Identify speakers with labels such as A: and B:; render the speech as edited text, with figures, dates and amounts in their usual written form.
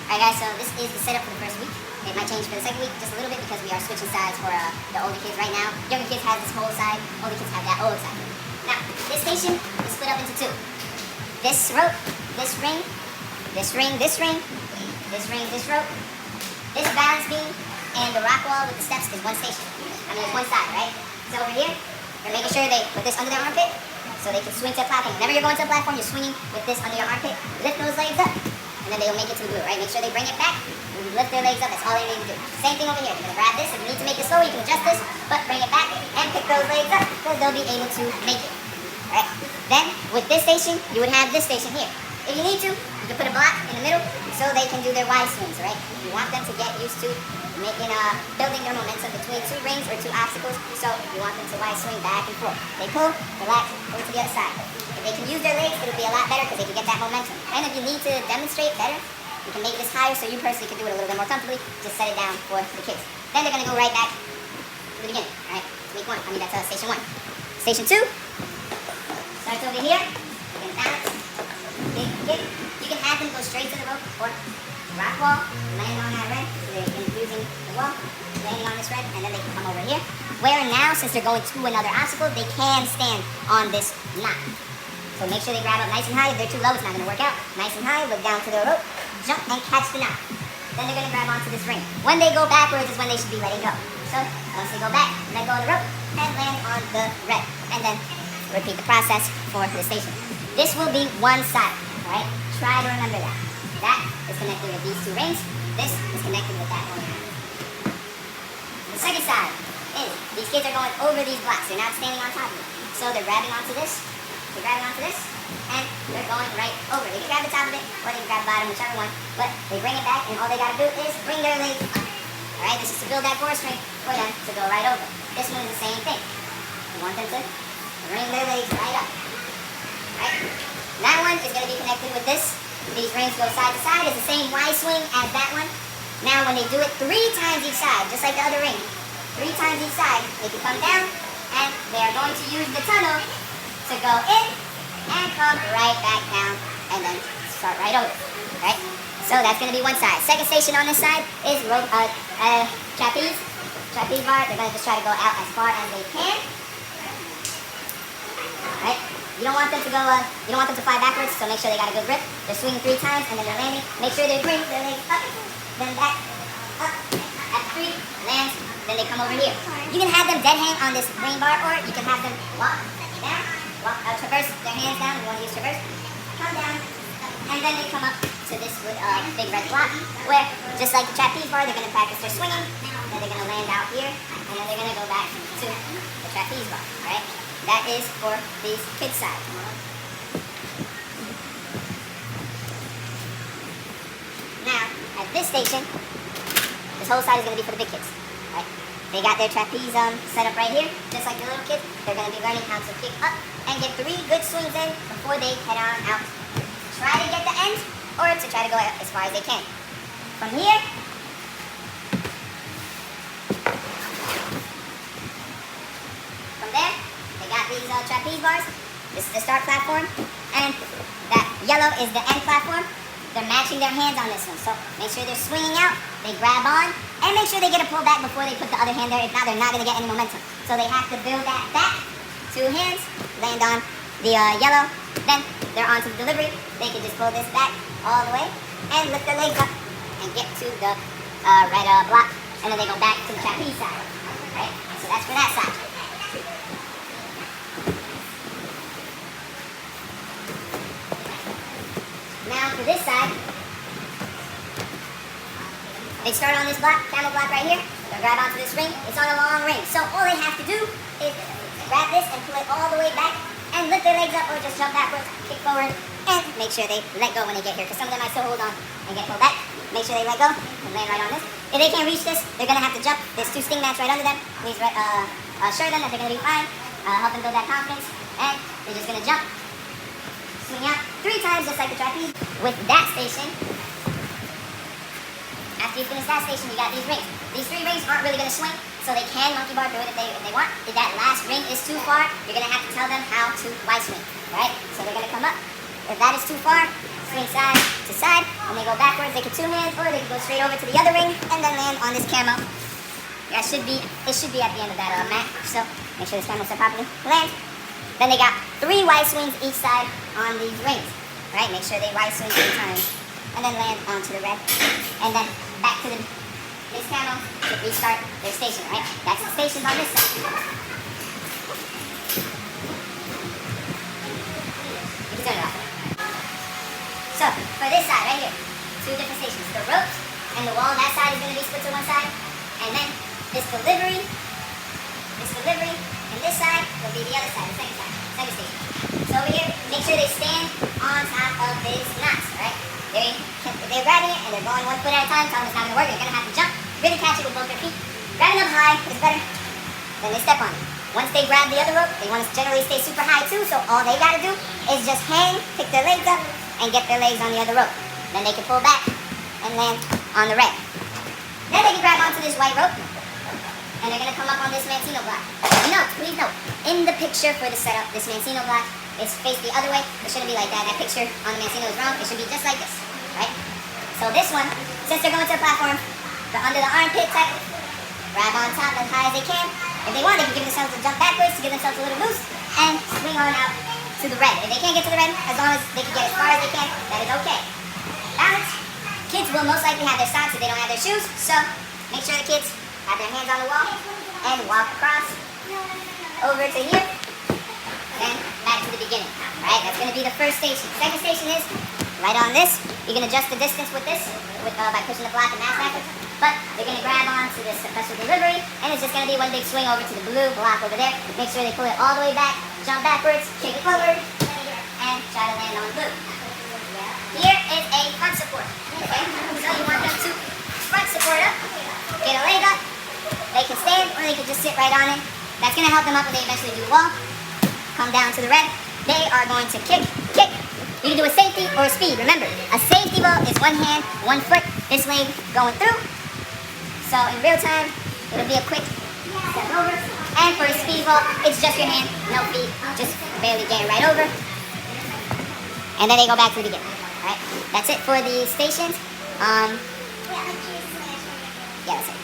A: Alright guys, so this is the setup for the first week. It might change for the second week just a little bit because we are switching sides for the older kids right now. Younger kids have this whole side, older kids have that old side. Now, this station is split up into two. This rope, this ring, this ring, this ring, this ring, this rope, this balance beam, and the rock wall with the steps is one station. I mean, it's one side, right? So over here, they're making sure they put this under their armpit so they can swing to a platform. Whenever you're going to a platform, you're swinging with this under your armpit. Lift those legs up, and then they'll make it to the glue, right? Make sure they bring it back, and lift their legs up. That's all they need to do. Same thing over here. You're going to grab this. If you need to make it slower, you can adjust this, but bring it back and pick those legs up because they'll be able to make it, right? Then, with this station, you would have this station here. If you need to, you can put a block in the middle so they can do their Y swings, right? You want them to get used to making building their momentum between two rings or two obstacles, so you want them to Y swing back and forth. They pull, relax, over to the other side. If they can use their legs, it'll be a lot better because they can get that momentum. And if you need to demonstrate better, you can make this higher so you personally can do it a little bit more comfortably. Just set it down for the kids. Then they're going to go right back to the beginning, all right? Week one, that's station one. Station two starts over here. You're going to balance. You can have them go straight to the rope or rock wall, land on that red, so they're using the wall, landing on this red, and then they can come over here. Where now, since they're going to another obstacle, they can stand on this knot. So make sure they grab up nice and high. If they're too low, it's not going to work out. Nice and high, look down to the rope, jump and catch the knot. Then they're going to grab onto this ring. When they go backwards is when they should be letting go. So once they go back, let go of the rope and land on the red. And then repeat the process for the station. This will be one side, all right? Try to remember that. That is connected with these two rings. This is connected with that one. The second side is these kids are going over these blocks. They're not standing on top of it. So they're grabbing onto this, and they're going right over. They can grab the top of it, or they can grab the bottom, whichever one. But they bring it back, and all they got to do is bring their legs up. All right, this is to build that core strength for them to go right over. This one is the same thing. You want them to bring their legs right up. All right? That one is going to be connected with this. These rings go side to side. It's the same Y swing as that one. Now when they do it 3 times each side, just like the other ring, 3 times each side, they can come down and they are going to use the tunnel to go in and come right back down and then start right over. Right? So that's going to be one side. Second station on this side is trapeze. Trapeze bar. They're going to just try to go out as far as they can. Right? You don't want them to go, you don't want them to fly backwards, so make sure they got a good grip. They're swinging 3 times, and then they're landing. Make sure they bring their legs up, then back, up. At 3, land, then they come over here. You can have them dead hang on this green bar, or you can have them walk down, traverse their hands down. We want to use traverse. Come down, and then they come up to this big red block, where, just like the trapeze bar, they're going to practice their swinging, then they're going to land out here, and then they're going to go back to the trapeze bar, all right? That is for these kids' side. Now, at this station, this whole side is going to be for the big kids. Right? They got their trapeze set up right here, just like the little kids. They're going to be learning how to kick up and get 3 good swings in before they head on out. Try to get the end, or to try to go as far as they can. From here, from there, they got these trapeze bars. This is the start platform, and that yellow is the end platform. They're matching their hands on this one, so make sure they're swinging out, they grab on, and make sure they get a pull back before they put the other hand there. If not, they're not going to get any momentum. So they have to build that back. 2 hands, land on the yellow, then they're on to the delivery. They can just pull this back all the way and lift their legs up and get to the red block, and then they go back to the trapeze side. Right? So that's for that side. Now for this side, they start on this block, camel block right here. They'll grab onto this ring. It's on a long ring. So all they have to do is grab this and pull it all the way back and lift their legs up, or just jump backwards, kick forward, and make sure they let go when they get here, because some of them might still hold on and get pulled back. Make sure they let go and land right on this. If they can't reach this, they're going to have to jump. There's 2 sting mats right under them. Please assure them that they're going to be fine. Help them build that confidence. And they're just going to jump. Swing out 3 times, just like the trapeze. With that station, after you finish that station, you got these rings. These 3 rings aren't really going to swing, so they can monkey bar through it if they want. If that last ring is too far, you're going to have to tell them how to Y swing, right? So they're going to come up. If that is too far, swing side to side. When they go backwards, they can two hands, or they can go straight over to the other ring and then land on this camo. It should be at the end of that mat. So make sure this camo's set properly. Land. Then they got 3 wide swings each side on these rings. Right? Make sure they wide swing 3 times. And then land onto the red. And then back to this camo to restart their station, right? That's the stations on this side. You can turn it off. So, for this side right here, 2 different stations. The ropes and the wall on that side is going to be split to one side. And then this delivery, and this side will be the other side, the second station. So over here, make sure they stand on top of these knots, right? If they're grabbing it and they're going 1 foot at a time, tell them it's not going to work. They're going to have to jump, really catch it with both their feet. Grabbing up high is better than they step on it. Once they grab the other rope, they want to generally stay super high too, so all they got to do is just hang, pick their legs up, and get their legs on the other rope. Then they can pull back and land on the red. Then they can grab onto this white rope, and they're going to come up on this Mancino block. Note, please note, in the picture for the setup, this Mancino block is faced the other way. It shouldn't be like that. That picture on the Mancino is wrong. It should be just like this, right? So this one, since they're going to the platform, the under the armpit type, grab on top as high as they can. If they want, they can give themselves a jump backwards to give themselves a little boost, and swing on out to the red. If they can't get to the red, as long as they can get as far as they can, that is okay. Balance. Kids will most likely have their socks if they don't have their shoes, so make sure the kids have their hands on the wall and walk across over to here and back to the beginning. Alright, that's going to be the first station. Second station is right on this. You can adjust the distance with this by pushing the block and mass backwards. But they're going to grab onto this special delivery, and it's just going to be one big swing over to the blue block over there. Make sure they pull it all the way back, jump backwards, kick it forward, and try to land on blue. Here is a front support. Okay? So you want them to front support up, get a leg up. They can stand or they can just sit right on it. That's going to help them up when they eventually do the wall. Come down to the red. They are going to kick. You can do a safety or a speed. Remember, a safety ball is 1 hand, 1 foot, this leg going through. So in real time, it'll be a quick step over. And for a speed ball, it's just your hand, no feet, just barely getting right over. And then they go back to the beginning. Alright, that's it for the stations. Yeah, that's it.